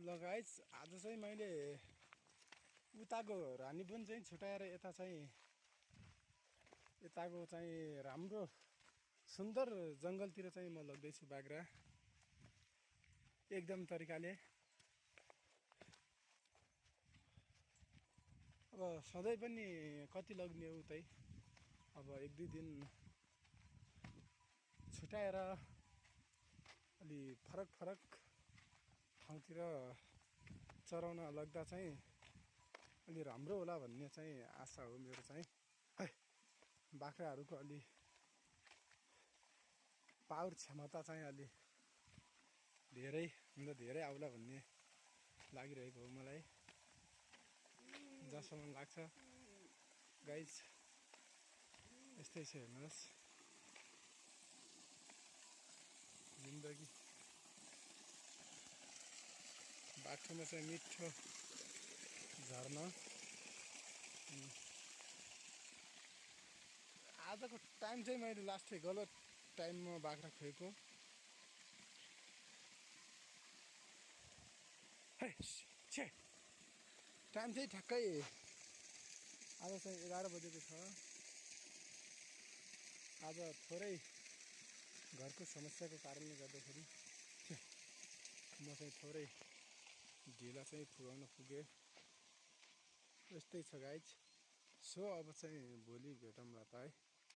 ल गाइस, आज चाहिँ मैले उताको रानीवन चाहिँ छुटाएर यताको चाहिँ राम्रो सुन्दर जङ्गलतिर चाहिँ म लग्दैछु बाख्रा एकदम तरिकाले। अब सधैँ पनि कति लग्ने हो उतै, अब एक दुई दिन छुटाएर अलि फरक फरक ठाउँतिर चराउन लग्दा चाहिँ अलि राम्रो होला भन्ने चाहिँ आशा हो मेरो चाहिँ। बाख्राहरूको अलि पावर क्षमता चाहिँ अलि धेरै आउला भन्ने लागिरहेको हो मलाई, जसम्म लाग्छ। गाइज यस्तै छ, हेर्नुहोस् जिन्दगी। बाटोमा चाहिँ मिठो झर्ना। आजको टाइम चाहिँ मैले लास्टै गलत टाइममा बाख्रा खुवेको। छे टाइम चाहिँ ठ्याक्कै आज चाहिँ 11 बजेको छ। आज थोरै घरको समस्याको कारणले गर्दाखेरि म चाहिँ थोरै ढिला चाहिँ पुगाउन पुगेँ। यस्तै छ गाइज। सो अब चाहिँ भोलि भेटौँला त है।